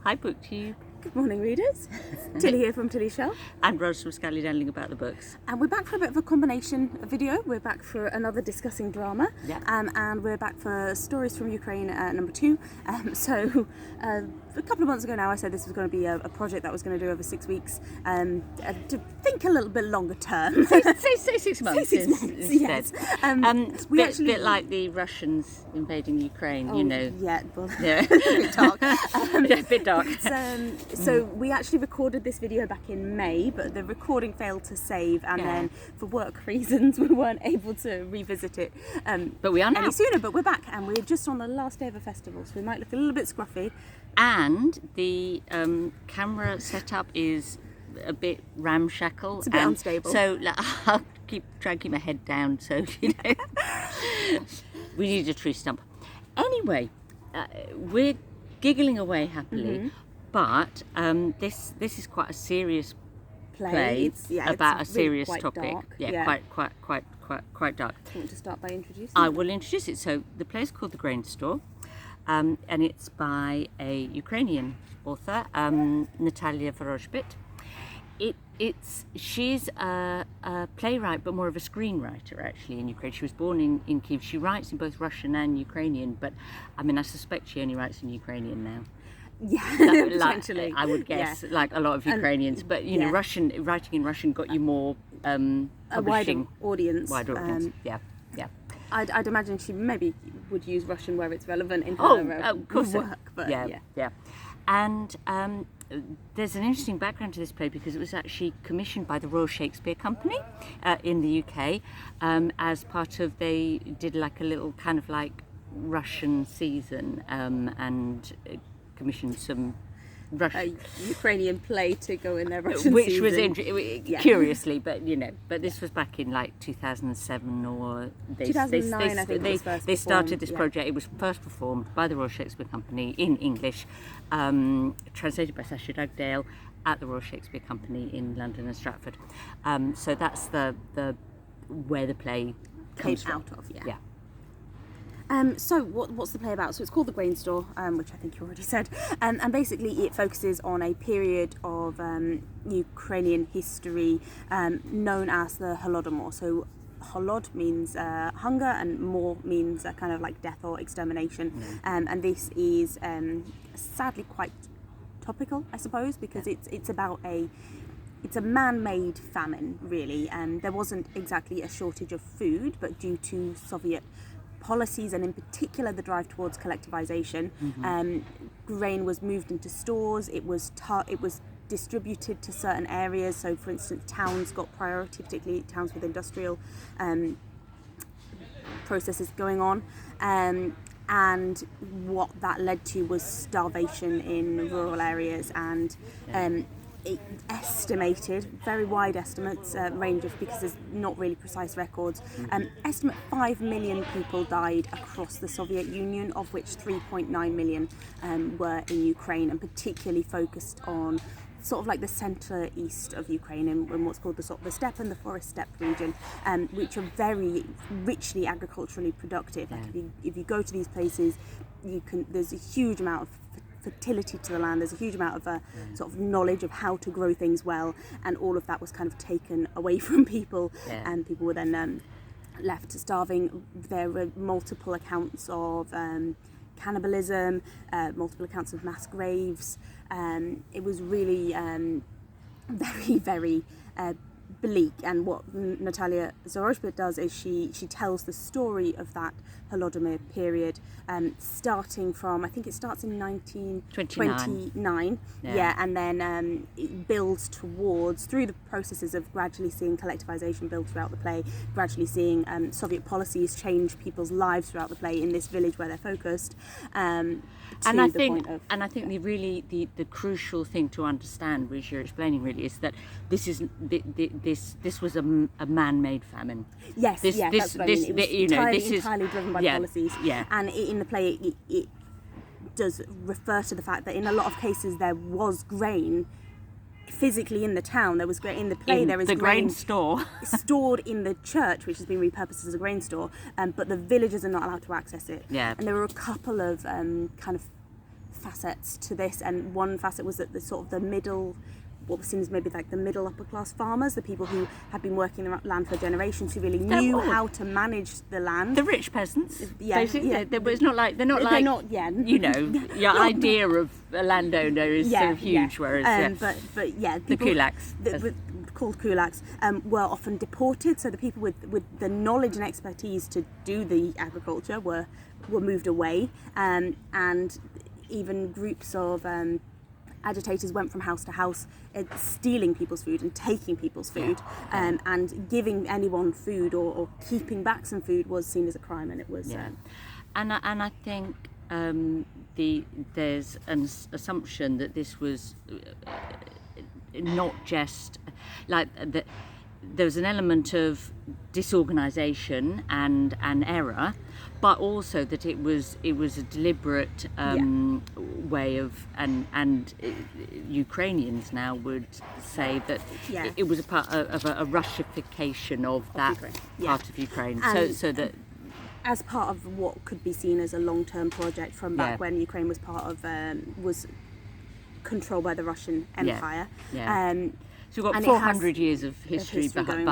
Hi BookTube. Good morning, readers. Tilly here from Tilly's Shelf. And Rose from Scally Dandling about the books. And we're back for a bit of a combination video. We're back for another discussing drama. Yeah. And we're back for Stories from Ukraine number 2. So a couple of months ago now I said this was going to be a project that I was going to do over 6 weeks. To think a little bit longer term. Say 6 months. Say 6 months, instead. yes. We actually... bit like the Russians invading Ukraine, oh, you know. Yeah, well, Yeah. a bit dark. Yeah, a bit dark. So we actually recorded this video back in May, but the recording failed to save, and then for work reasons we weren't able to revisit it but we are now. any sooner. But we're back, and we're just on the last day of a festival, so we might look a little bit scruffy. And the camera setup is a bit ramshackle. It's a bit unstable. So I'll try and keep my head down, so, you know. We need a tree stump. Anyway, we're giggling away happily, but this is quite a serious play about a serious topic. Dark. Yeah, quite dark. Do you want to start by introducing I will introduce it. So the play is called The Grain Store, and it's by a Ukrainian author, Natal'ya Vorozhbit. She's a playwright, but more of a screenwriter actually in Ukraine. She was born in Kiev. She writes in both Russian and Ukrainian, but I mean I suspect she only writes in Ukrainian now. Yeah, potentially. I would guess, like a lot of Ukrainians. But you know, writing in Russian got you more a wider audience. Yeah. I'd imagine she maybe would use Russian where it's relevant in her work. But yeah. And there's an interesting background to this play because it was actually commissioned by the Royal Shakespeare Company in the UK as part of, they did like a little kind of like Russian season and commissioned some Russian Ukrainian play to go in their Russian which season. Was curiously, but you know, but this was back in like 2007 or 2009. I think they started this project. It was first performed by the Royal Shakespeare Company in English, translated by Sasha Dugdale at the Royal Shakespeare Company in London and Stratford. So that's the where the play comes out from. of. Yeah. So what's the play about? So it's called The Grain Store, which I think you already said, and basically it focuses on a period of Ukrainian history known as the Holodomor. So Holod means hunger, and Mor means kind of like death or extermination, and this is sadly quite topical, I suppose, because it's about it's a man-made famine, really, and there wasn't exactly a shortage of food, but due to Soviet policies, and in particular the drive towards collectivization, grain was moved into stores. It was distributed to certain areas. So, for instance, towns got priority, particularly towns with industrial processes going on. And what that led to was starvation in rural areas, and estimated, very wide estimates, range of, because there's not really precise records, estimate 5 million people died across the Soviet Union, of which 3.9 million were in Ukraine, and particularly focused on sort of like the centre-east of Ukraine, in what's called the steppe and the forest steppe region, which are very richly agriculturally productive. Like if you go to these places, there's a huge amount of fertility to the land, there's a huge amount of sort of knowledge of how to grow things well, and all of that was kind of taken away from people, and people were then left starving. There were multiple accounts of cannibalism, multiple accounts of mass graves. It was really very, very bleak, and what Natal'ya Vorozhbit does is she tells the story of that Holodomor period, starting from, I think it starts in 1929, and then it builds towards, through the processes of gradually seeing collectivization build throughout the play, gradually seeing Soviet policies change people's lives throughout the play in this village where they're focused. And I think the crucial thing to understand, which you're explaining really, is that this was a man-made famine. Yes, that's what I mean. It was entirely driven by policies. Yeah. And in the play, it does refer to the fact that in a lot of cases there was grain physically in the town. There was grain in the play. There is the grain store stored in the church, which has been repurposed as a grain store, but the villagers are not allowed to access it. Yeah. And there were a couple of kind of facets to this, and one facet was that the sort of the middle, what was seen as maybe like the middle upper class farmers, the people who had been working the land for generations, who really knew how to manage the land. The rich peasants, Yeah, basically. yeah. It's not like they're not like you know, your idea of a landowner is sort of huge, whereas but yeah, the people, kulaks, called kulaks, were often deported. So the people with the knowledge and expertise to do the agriculture were moved away, and even groups of agitators went from house to house, stealing people's food and taking people's food, and giving anyone food or keeping back some food was seen as a crime, and it was. And I think there's an assumption that this was not just like that. There was an element of disorganisation and error, but also that it was a deliberate way of, and Ukrainians now would say that it was a part of a Russification of that part of Ukraine. So that as part of what could be seen as a long-term project from back when Ukraine was part of was controlled by the Russian Empire. So we've got 400 years of history behind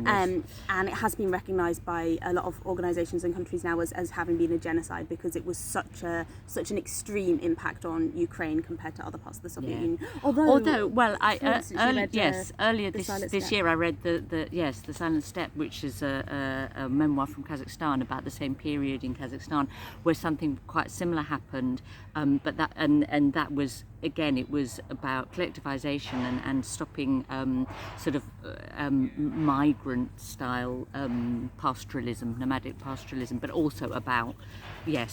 this. And it has been recognised by a lot of organisations and countries now as having been a genocide, because it was such an extreme impact on Ukraine compared to other parts of the Soviet Union. Although well, earlier this year I read the Silent Steppe, which is a memoir from Kazakhstan about the same period in Kazakhstan, where something quite similar happened, but that was, again, it was about collectivization and stopping migrant style pastoralism, nomadic pastoralism, but also about it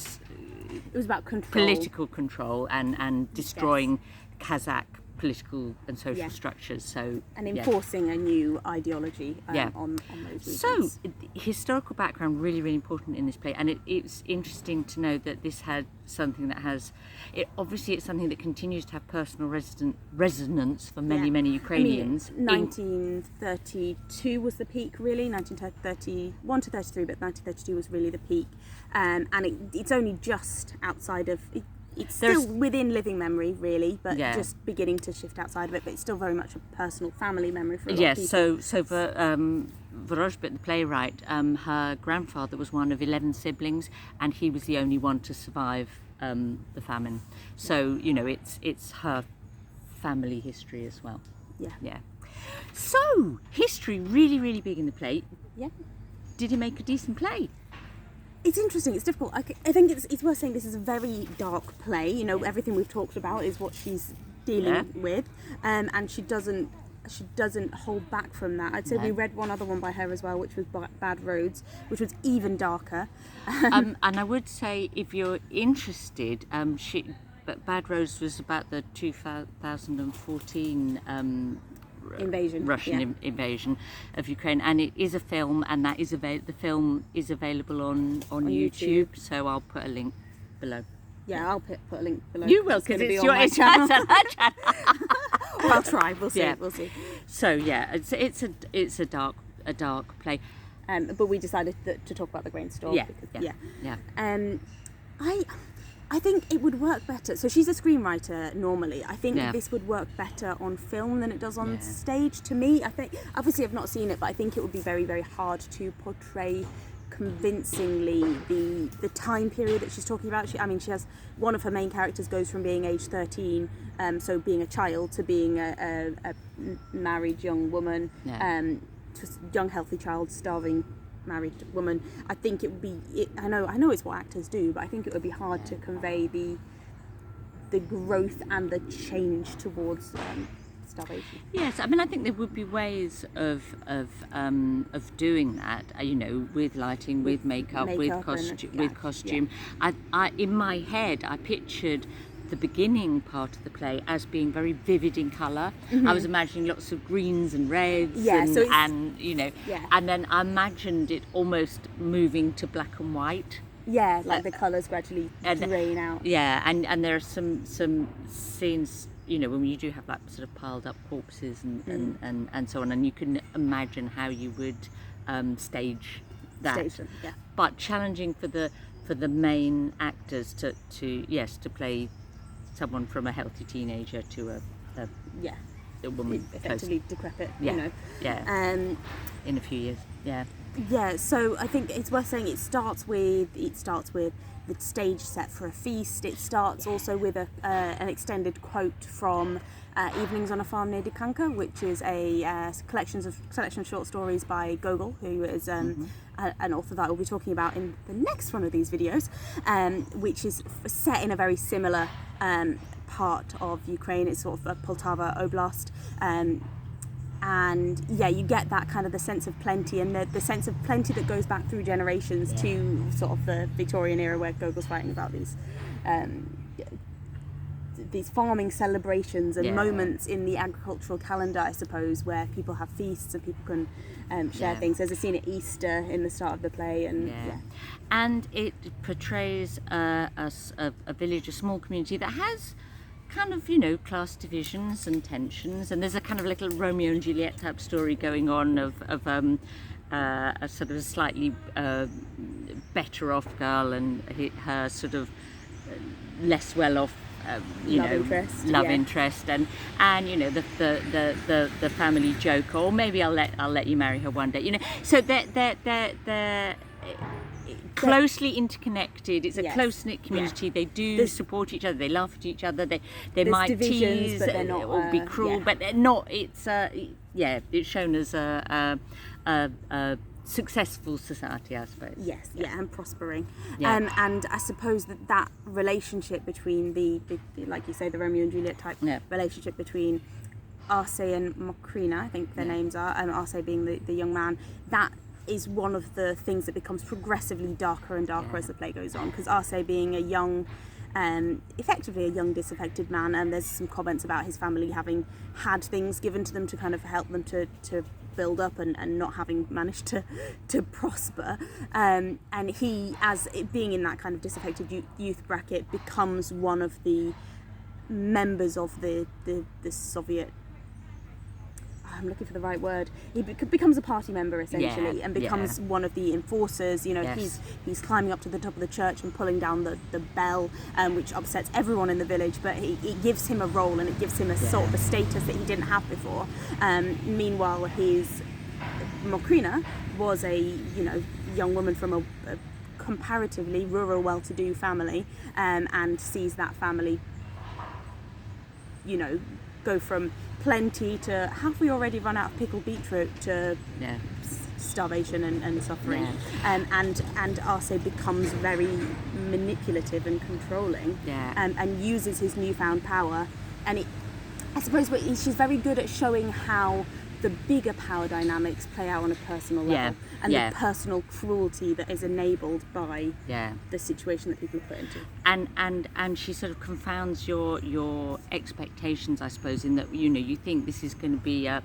was about political control and destroying Kazakh political and social structures, and enforcing a new ideology on those regions. So historical background really important in this play, and it's interesting to know that this had something that has it's something that continues to have personal resonance for many Ukrainians. 1932 was the peak, really. 1931 to 33, but 1932 was really the peak, and it's only just outside of it's still within living memory, really, but just beginning to shift outside of it. But it's still very much a personal family memory for a lot of people. So for Vorozhbit, the playwright, her grandfather was one of 11 siblings, and he was the only one to survive the famine. So it's her family history as well. Yeah. So history really big in the play. Yeah. Did he make a decent play? It's interesting. It's difficult. I think it's worth saying this is a very dark play. Everything we've talked about is what she's dealing with, and she doesn't hold back from that. I'd say we read one other one by her as well, which was Bad Roads, which was even darker. And I would say, if you're interested, Bad Roads was about the 2014 invasion, Russian invasion of Ukraine, and it is a film, and that is the film is available on YouTube. So I'll put a link below. Yeah, I'll put a link below. You will, because it's your channel. I'll try. We'll see. We'll see. So it's a dark play. But we decided to talk about The Grain Store. I think it would work better. So she's a screenwriter normally. I think this would work better on film than it does on stage, to me. I think, obviously I've not seen it, but I think it would be very, very hard to portray convincingly the time period that she's talking about. She has one of her main characters goes from being age 13, so being a child, to being a married young woman, to a young healthy child, starving married woman. I think it would be. I know it's what actors do, but I think it would be hard to convey the growth and the change towards starvation. Yes, I think there would be ways of doing that. With lighting, with makeup with costume. I in my head I pictured the beginning part of the play as being very vivid in colour. I was imagining lots of greens and reds, and then I imagined it almost moving to black and white. Yeah, like the colours gradually drain out. Yeah, and there are some scenes, when you do have like sort of piled up corpses and so on, and you can imagine how you would stage that. But challenging for the main actors to play someone from a healthy teenager to a Yeah, woman effectively decrepit. Yeah, You know. yeah. In a few years, yeah. Yeah, so I think it's worth saying it starts with the stage set for a feast. It starts also with an extended quote from Evenings on a Farm near Dikanka, which is a collection of short stories by Gogol, who is an author that we'll be talking about in the next one of these videos, which is set in a very similar part of Ukraine. It's sort of a Poltava Oblast. And yeah, you get that kind of the sense of plenty, and the sense of plenty that goes back through generations to sort of the Victorian era, where Gogol's writing about these farming celebrations and moments in the agricultural calendar, I suppose, where people have feasts and people can share things. There's a scene at Easter in the start of the play, and it portrays a village, a small community that has kind of, you know, class divisions and tensions, and there's a kind of little Romeo and Juliet type story going on of a sort of a slightly better off girl and her sort of less well off love interest, and you know the family joke, or maybe I'll let you marry her one day, you know. So they're closely interconnected. It's a close-knit community. They do support each other, they laugh at each other, they might tease, but they're not, or be cruel, but they're not. It's it's shown as a successful society, I suppose. Yes, and prospering. And I suppose that relationship between the like you say, the Romeo and Juliet type relationship between Arce and Mokrina, I think their names are, and Arce being the young man, that is one of the things that becomes progressively darker and darker as the play goes on, because Arce being a young, effectively a young disaffected man, and there's some comments about his family having had things given to them to kind of help them to build up and not having managed to prosper, and he, as it being in that kind of disaffected youth bracket, becomes one of the members of the Soviet, I'm looking for the right word, he becomes a party member essentially, and becomes one of the enforcers. You know, he's climbing up to the top of the church and pulling down the bell, which upsets everyone in the village, but it gives him a role, and it gives him a sort of a status that he didn't have before. Meanwhile, his Mokrina was a young woman from a comparatively rural, well-to-do family, and sees that family, you know, go from plenty to have we already run out of pickled beetroot to starvation and suffering. And Arce becomes very manipulative and controlling, and uses his newfound power. And I suppose she's very good at showing how the bigger power dynamics play out on a personal level, and the personal cruelty that is enabled by the situation that people are put into. And she sort of confounds your expectations, I suppose, in that, you know, you think this is going to be a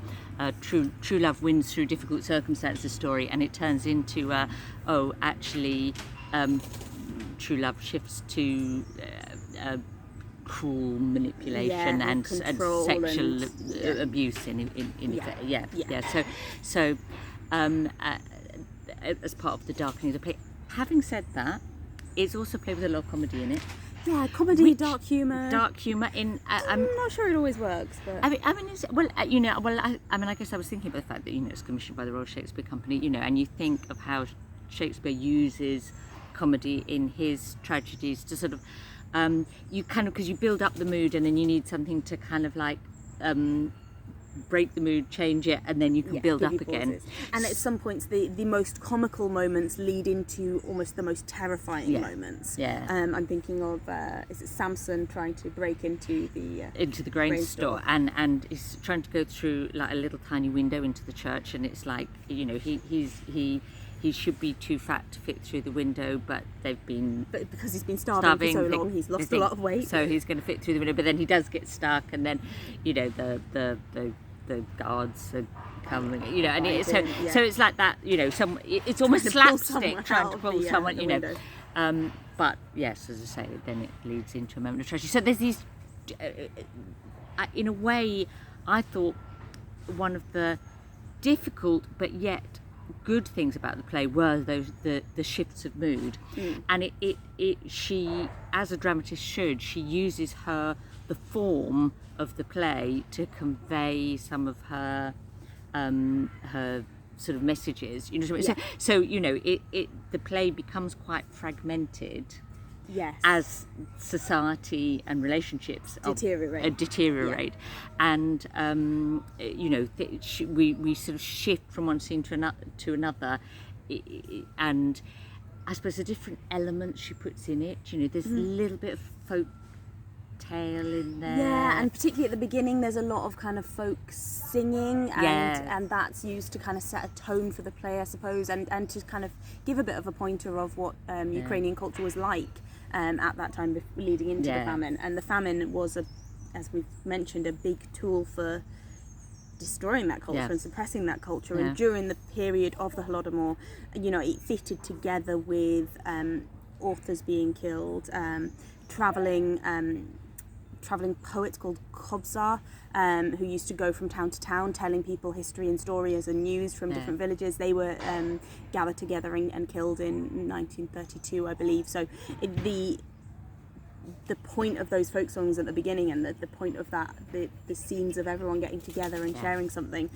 true love wins through difficult circumstances story, and it turns into actually true love shifts to cruel manipulation and sexual abuse in effect. So as part of the darkening of the play. Having said that, it's also played with a lot of comedy in it. Yeah, comedy, dark humour. In I'm not sure it always works, but I mean, I guess I was thinking about the fact that, you know, it's commissioned by the Royal Shakespeare Company, you know, and you think of how Shakespeare uses comedy in his tragedies to sort of you kind of, because you build up the mood, and then you need something to kind of like break the mood, change it, and then you can build up again. And at some points the most comical moments lead into almost the most terrifying moments. I'm thinking of is it Samson trying to break into the grain store, and he's trying to go through like a little tiny window into the church, and it's like, you know, he should be too fat to fit through the window, but because he's been starving for so long, he's lost a lot of weight. So he's going to fit through the window, but then he does get stuck, and then, you know, the guards are coming, you know, and so it's like that, you know, it's almost slapstick trying to pull someone, you know. But yes, as I say, then it leads into a moment of tragedy. So there's these, in a way, I thought one of the difficult but yet good things about the play were the shifts of mood, and she, as a dramatist should, she uses the form of the play to convey some of her sort of messages. You know what I mean? So the play becomes quite fragmented. Yes. As society and relationships deteriorate, and we sort of shift from one scene to another, and I suppose the different elements she puts in it. There's a little bit of folk tale in there. Yeah, and particularly at the beginning, there's a lot of kind of folk singing, and that's used to kind of set a tone for the play, I suppose, and to kind of give a bit of a pointer of what Ukrainian culture was like at that time leading into the famine. And the famine was, as we've mentioned, a big tool for destroying that culture and suppressing that culture. And during the period of the Holodomor, it fitted together with authors being killed, travelling poets called Kobzar, who used to go from town to town telling people history and stories and news from different villages. They were gathered together and killed in 1932, I believe. So the point of those folk songs at the beginning, and the point of that, the scenes of everyone getting together and sharing something,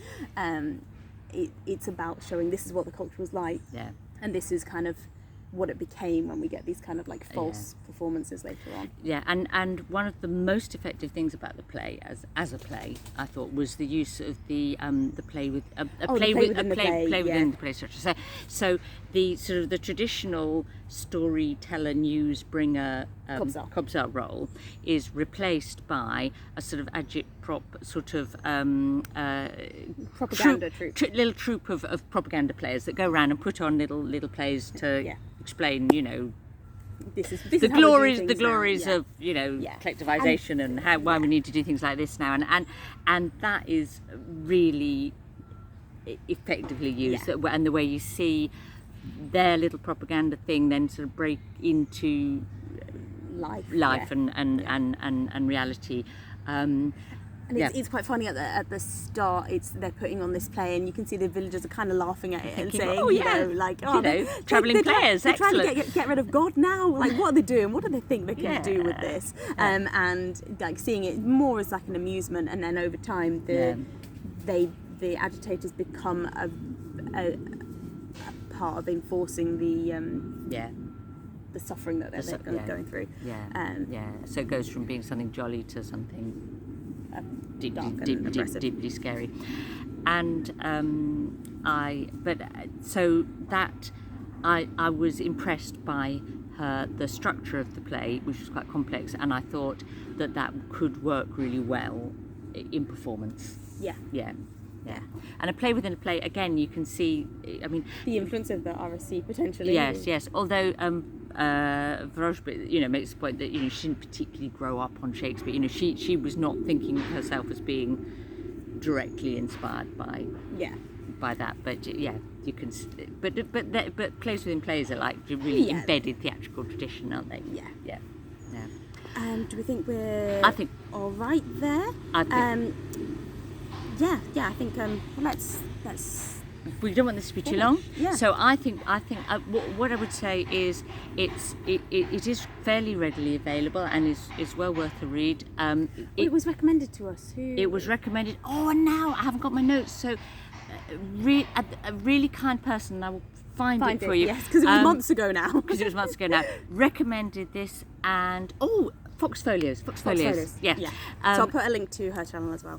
it's about showing this is what the culture was like, and this is kind of what it became when we get these kind of like false performances later on. Yeah, and one of the most effective things about the play, as a play, I thought, was the use of the play with play within the play structure. So the sort of the traditional storyteller, news bringer, Kobzar role is replaced by a sort of agitprop sort of propaganda troupe. Little troupe of propaganda players that go around and put on little plays to explain, this is the glories of collectivization and why we need to do things like this now, and that is really effectively used, and the way you see their little propaganda thing then sort of break into life and reality. And it's quite funny at the start. They're putting on this play, and you can see the villagers are kind of laughing at it and saying, travelling players, they're trying to get rid of God now. Like, what are they doing? What do they think they can do with this? And like seeing it more as like an amusement, and then over time, the agitators become a part of enforcing the suffering that they're going through. So it goes from being something jolly to something deeply scary. And I was impressed by the structure of the play, which was quite complex, and I thought that could work really well in performance. Yeah. And a play within a play, again, you can see, I mean, the influence of the RSC potentially. Yes. Although Vorozhbit, makes the point that she didn't particularly grow up on Shakespeare. She was not thinking of herself as being directly inspired by that. But you can. But plays within plays are like really embedded theatrical tradition, aren't they? Yeah. Do we think we're? I think all right there. I think. I think let's. We don't want this to be too long. Yeah. So I think what I would say is it is fairly readily available and is well worth a read. It was recommended to us. It was recommended. Oh, and now I haven't got my notes. So a really kind person, and I will find it for you. Yes, because it was months ago now. Recommended this, and Fox Folios. Yeah. So I'll put a link to her channel as well.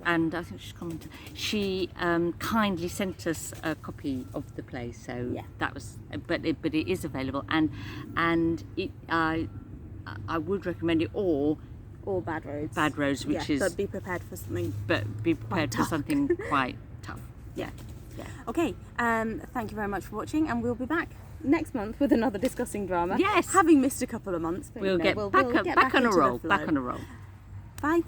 And I think she's commented. She kindly sent us a copy of the play, so that was. But it is available, and I would recommend it, or Bad Roads. Bad Roads, which is. But be prepared for something. But be prepared for something quite tough. Yeah. Okay. Thank you very much for watching, and we'll be back next month with another discussing drama. Yes. Having missed a couple of months, but we'll get back on a roll. Bye.